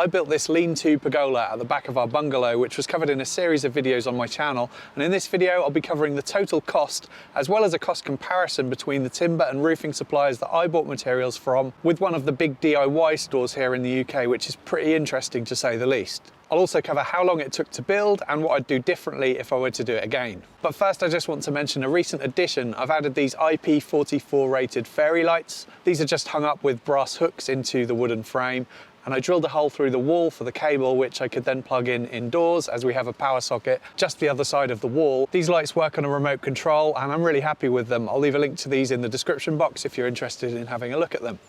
I built this lean-to pergola at the back of our bungalow, which was covered in a series of videos on my channel, and in this video I'll be covering the total cost as well as a cost comparison between the timber and roofing suppliers that I bought materials from with one of the big DIY stores here in the UK, which is pretty interesting to say the least. I'll also cover how long it took to build and what I'd do differently if I were to do it again. But first I just want to mention a recent addition. I've added these IP44 rated fairy lights. These are just hung up with brass hooks into the wooden frame, and I drilled a hole through the wall for the cable, which I could then plug in indoors as we have a power socket just the other side of the wall. These lights work on a remote control and I'm really happy with them. I'll leave a link to these in the description box if you're interested in having a look at them.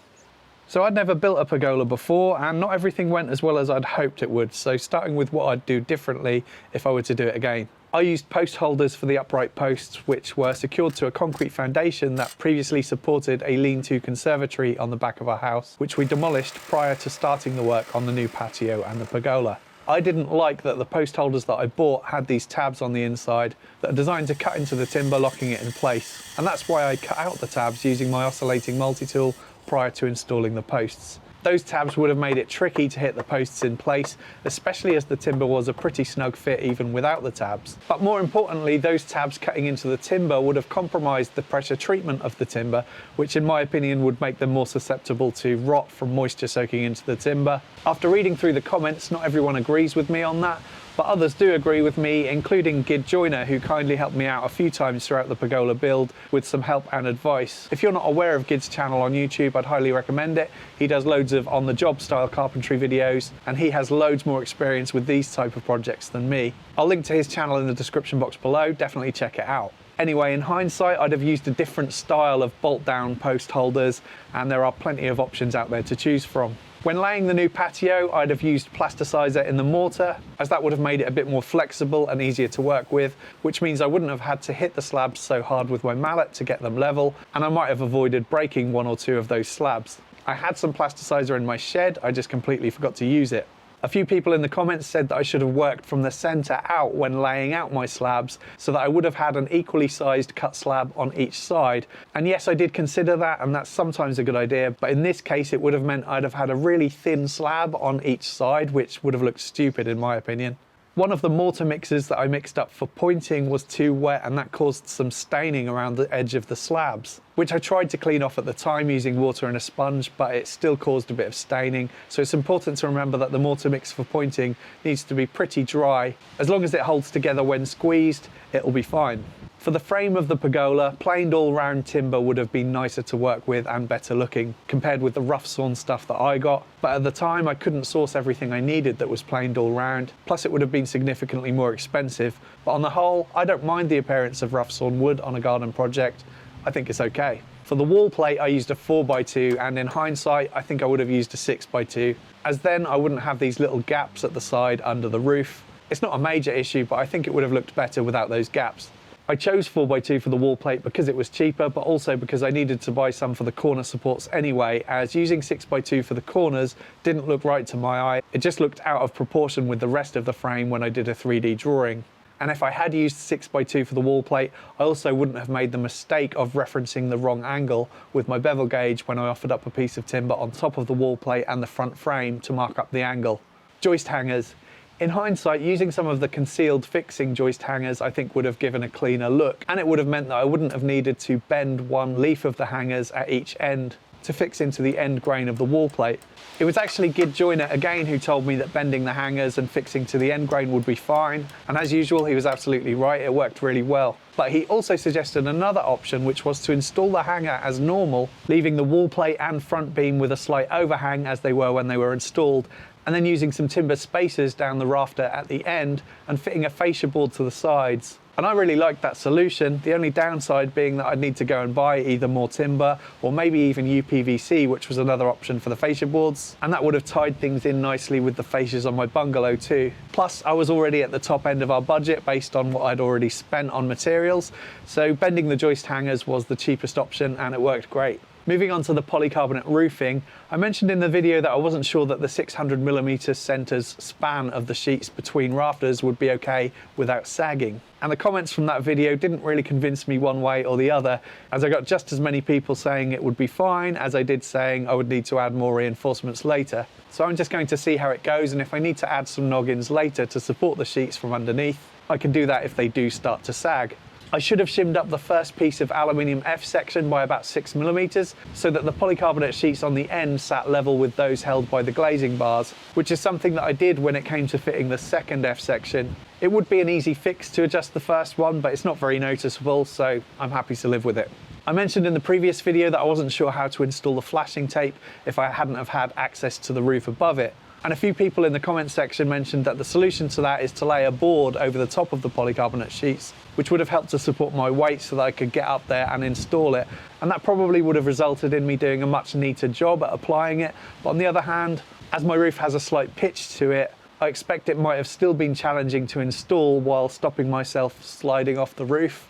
So I'd never built a pergola before and not everything went as well as I'd hoped it would. So starting with what I'd do differently if I were to do it again. I used post holders for the upright posts, which were secured to a concrete foundation that previously supported a lean-to conservatory on the back of our house, which we demolished prior to starting the work on the new patio and the pergola. I didn't like that the post holders that I bought had these tabs on the inside that are designed to cut into the timber, locking it in place. And that's why I cut out the tabs using my oscillating multi-tool prior to installing the posts. Those tabs would have made it tricky to hit the posts in place, especially as the timber was a pretty snug fit even without the tabs. But more importantly, those tabs cutting into the timber would have compromised the pressure treatment of the timber, which in my opinion would make them more susceptible to rot from moisture soaking into the timber. After reading through the comments, not everyone agrees with me on that, but others do agree with me, including Gid Joiner, who kindly helped me out a few times throughout the pergola build with some help and advice. If you're not aware of Gid's channel on YouTube, I'd highly recommend it. He does loads of on-the-job style carpentry videos, and he has loads more experience with these type of projects than me. I'll link to his channel in the description box below, definitely check it out. Anyway, in hindsight, I'd have used a different style of bolt-down post holders, and there are plenty of options out there to choose from. When laying the new patio, I'd have used plasticizer in the mortar, as that would have made it a bit more flexible and easier to work with, which means I wouldn't have had to hit the slabs so hard with my mallet to get them level, and I might have avoided breaking one or two of those slabs. I had some plasticizer in my shed, I just completely forgot to use it. A few people in the comments said that I should have worked from the center out when laying out my slabs so that I would have had an equally sized cut slab on each side. And yes, I did consider that, and that's sometimes a good idea, but in this case it would have meant I'd have had a really thin slab on each side, which would have looked stupid in my opinion. One of the mortar mixes that I mixed up for pointing was too wet, and that caused some staining around the edge of the slabs, which I tried to clean off at the time using water and a sponge, but it still caused a bit of staining. So it's important to remember that the mortar mix for pointing needs to be pretty dry. As long as it holds together when squeezed, it'll be fine. For the frame of the pergola, planed all-round timber would have been nicer to work with and better looking compared with the rough sawn stuff that I got, but at the time I couldn't source everything I needed that was planed all round, plus it would have been significantly more expensive. But on the whole, I don't mind the appearance of rough sawn wood on a garden project. I think it's okay. For the wall plate I used a 4x2, and in hindsight I think I would have used a 6x2, as then I wouldn't have these little gaps at the side under the roof. It's not a major issue, but I think it would have looked better without those gaps. I chose 4x2 for the wall plate because it was cheaper, but also because I needed to buy some for the corner supports anyway, as using 6x2 for the corners didn't look right to my eye. It just looked out of proportion with the rest of the frame when I did a 3D drawing. And if I had used 6x2 for the wall plate, I also wouldn't have made the mistake of referencing the wrong angle with my bevel gauge when I offered up a piece of timber on top of the wall plate and the front frame to mark up the angle. Joist hangers. In hindsight, using some of the concealed fixing joist hangers I think would have given a cleaner look, and it would have meant that I wouldn't have needed to bend one leaf of the hangers at each end to fix into the end grain of the wall plate. It was actually Gid Joiner again who told me that bending the hangers and fixing to the end grain would be fine, and as usual he was absolutely right, it worked really well. But he also suggested another option, which was to install the hanger as normal, leaving the wall plate and front beam with a slight overhang as they were when they were installed, and then using some timber spacers down the rafter at the end and fitting a fascia board to the sides. And I really liked that solution, the only downside being that I'd need to go and buy either more timber or maybe even UPVC, which was another option for the fascia boards, and that would have tied things in nicely with the fascias on my bungalow too. Plus I was already at the top end of our budget based on what I'd already spent on materials, so bending the joist hangers was the cheapest option and it worked great. Moving on to the polycarbonate roofing, I mentioned in the video that I wasn't sure that the 600mm centres span of the sheets between rafters would be okay without sagging. And the comments from that video didn't really convince me one way or the other, as I got just as many people saying it would be fine as I did saying I would need to add more reinforcements later. So I'm just going to see how it goes, and if I need to add some noggins later to support the sheets from underneath, I can do that if they do start to sag. I should have shimmed up the first piece of aluminium F section by about 6mm so that the polycarbonate sheets on the end sat level with those held by the glazing bars, which is something that I did when it came to fitting the second F section. It would be an easy fix to adjust the first one, but it's not very noticeable, so I'm happy to live with it. I mentioned in the previous video that I wasn't sure how to install the flashing tape if I hadn't have had access to the roof above it. And a few people in the comments section mentioned that the solution to that is to lay a board over the top of the polycarbonate sheets, which would have helped to support my weight so that I could get up there and install it. And that probably would have resulted in me doing a much neater job at applying it. But on the other hand, as my roof has a slight pitch to it, I expect it might have still been challenging to install while stopping myself sliding off the roof.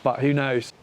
But who knows?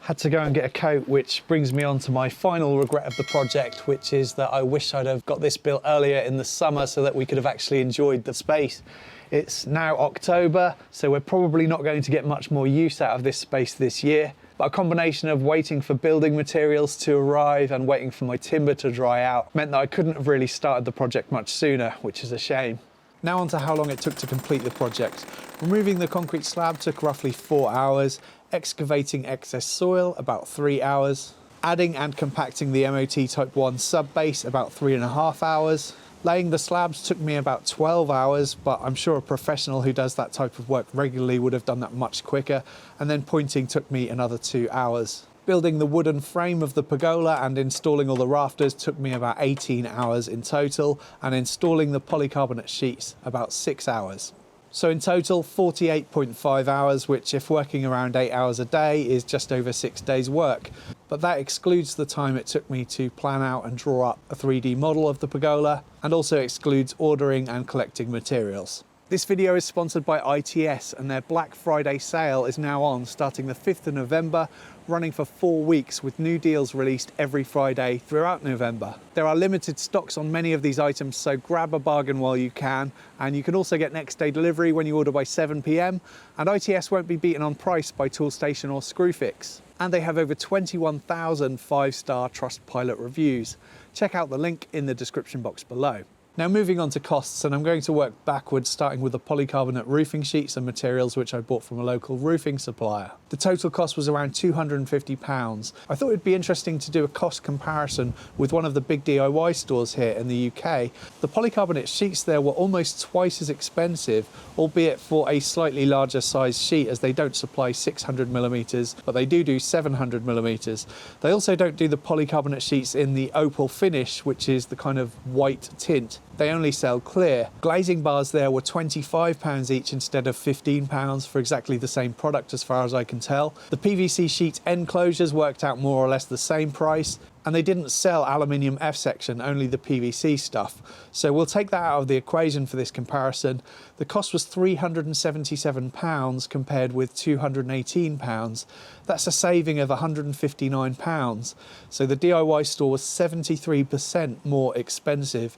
Had to go and get a coat, which brings me on to my final regret of the project, which is that I wish I'd have got this built earlier in the summer so that we could have actually enjoyed the space. It's now October, so we're probably not going to get much more use out of this space this year. But a combination of waiting for building materials to arrive and waiting for my timber to dry out meant that I couldn't have really started the project much sooner, which is a shame. Now on to how long it took to complete the project. Removing the concrete slab took roughly 4 hours, excavating excess soil about 3 hours, adding and compacting the MOT Type 1 sub-base about 3.5 hours, laying the slabs took me about 12 hours, but I'm sure a professional who does that type of work regularly would have done that much quicker, and then pointing took me another 2 hours. Building the wooden frame of the pergola and installing all the rafters took me about 18 hours in total, and installing the polycarbonate sheets about 6 hours. So in total, 48.5 hours, which if working around 8 hours a day is just over 6 days work. But that excludes the time it took me to plan out and draw up a 3D model of the pergola, and also excludes ordering and collecting materials. This video is sponsored by ITS, and their Black Friday sale is now on, starting the 5th of November, running for 4 weeks with new deals released every Friday throughout November. There are limited stocks on many of these items, so grab a bargain while you can, and you can also get next day delivery when you order by 7 PM, and ITS won't be beaten on price by Toolstation or Screwfix. And they have over 21,000 5-star Trustpilot reviews. Check out the link in the description box below. Now moving on to costs, and I'm going to work backwards, starting with the polycarbonate roofing sheets and materials which I bought from a local roofing supplier. The total cost was around £250. I thought it'd be interesting to do a cost comparison with one of the big DIY stores here in the UK. The polycarbonate sheets there were almost twice as expensive, albeit for a slightly larger size sheet, as they don't supply 600mm, but they do 700mm. They also don't do the polycarbonate sheets in the opal finish, which is the kind of white tint. They only sell clear. Glazing bars there were £25 each instead of £15 for exactly the same product as far as I can tell. The PVC sheet end closures worked out more or less the same price, and they didn't sell aluminium F section, only the PVC stuff. So we'll take that out of the equation for this comparison. The cost was £377 compared with £218. That's a saving of £159. So the DIY store was 73% more expensive,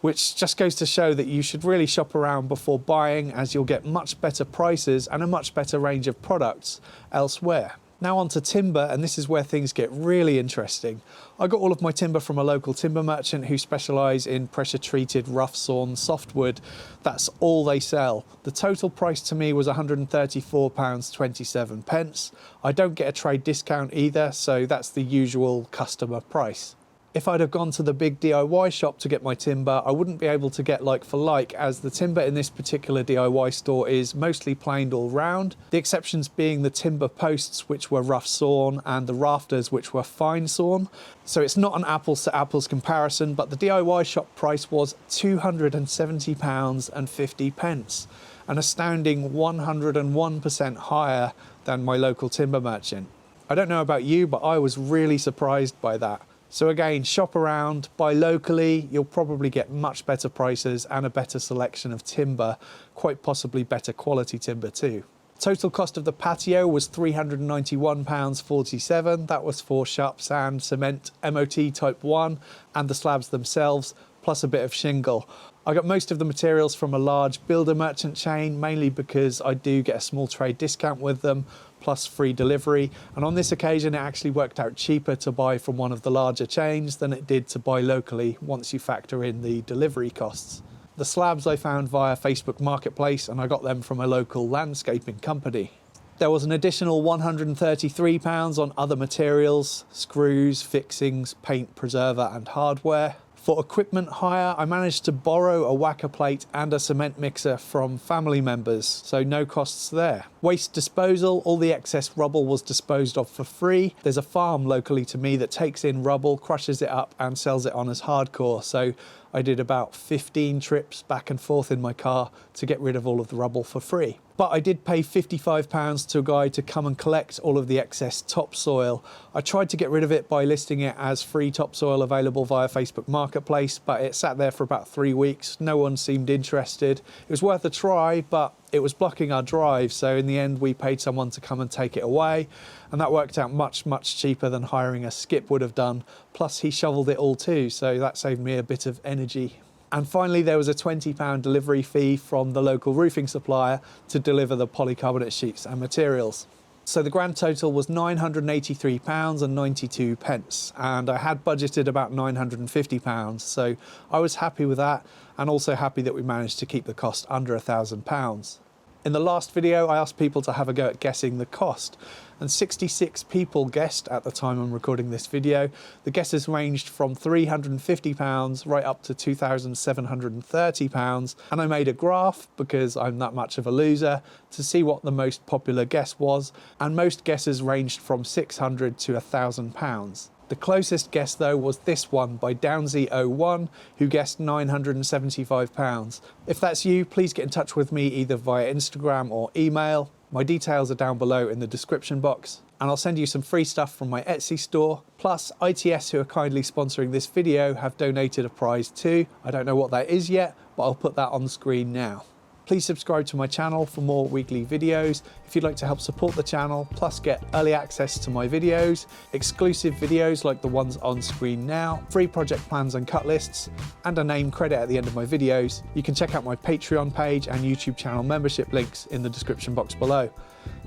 which just goes to show that you should really shop around before buying, as you'll get much better prices and a much better range of products elsewhere. Now on to timber, and this is where things get really interesting. I got all of my timber from a local timber merchant who specialise in pressure treated rough sawn softwood. That's all they sell. The total price to me was £134.27. I don't get a trade discount either, so that's the usual customer price. If I'd have gone to the big DIY shop to get my timber, I wouldn't be able to get like for like, as the timber in this particular DIY store is mostly planed all round, the exceptions being the timber posts, which were rough sawn, and the rafters, which were fine sawn. So it's not an apples to apples comparison, but the DIY shop price was £270.50, an astounding 101% higher than my local timber merchant. I don't know about you, but I was really surprised by that. So again, shop around, buy locally, you'll probably get much better prices and a better selection of timber, quite possibly better quality timber too. Total cost of the patio was £391.47. That was for sharp sand, cement, MOT Type 1 and the slabs themselves, plus a bit of shingle. I got most of the materials from a large builder merchant chain, mainly because I do get a small trade discount with them, plus free delivery. And on this occasion, it actually worked out cheaper to buy from one of the larger chains than it did to buy locally once you factor in the delivery costs. The slabs I found via Facebook Marketplace, and I got them from a local landscaping company. There was an additional £133 on other materials, screws, fixings, paint, preserver and hardware. For equipment hire, I managed to borrow a whacker plate and a cement mixer from family members, so no costs there. Waste disposal, all the excess rubble was disposed of for free. There's a farm locally to me that takes in rubble, crushes it up and sells it on as hardcore, so I did about 15 trips back and forth in my car to get rid of all of the rubble for free. But I did pay £55 to a guy to come and collect all of the excess topsoil. I tried to get rid of it by listing it as free topsoil available via Facebook Marketplace, but it sat there for about 3 weeks. No one seemed interested. It was worth a try, but it was blocking our drive, so in the end we paid someone to come and take it away, and that worked out much cheaper than hiring a skip would have done. Plus he shoveled it all too, so that saved me a bit of energy. And finally, there was a £20 delivery fee from the local roofing supplier to deliver the polycarbonate sheets and materials. So the grand total was £983.92, and I had budgeted about £950, so I was happy with that, and also happy that we managed to keep the cost under £1,000. In the last video, I asked people to have a go at guessing the cost, and 66 people guessed at the time I'm recording this video. The guesses ranged from £350 right up to £2,730, and I made a graph, because I'm that much of a loser, to see what the most popular guess was, and most guesses ranged from £600 to £1,000. The closest guess though was this one by Downsy01, who guessed £975. If that's you, please get in touch with me either via Instagram or email. My details are down below in the description box, and I'll send you some free stuff from my Etsy store. Plus, ITS, who are kindly sponsoring this video, have donated a prize too. I don't know what that is yet, but I'll put that on the screen now. Please subscribe to my channel for more weekly videos if you'd like to help support the channel, plus get early access to my videos, exclusive videos like the ones on screen now, free project plans and cut lists, and a name credit at the end of my videos. You can check out my Patreon page and YouTube channel membership links in the description box below.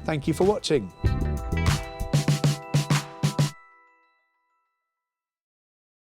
Thank you for watching.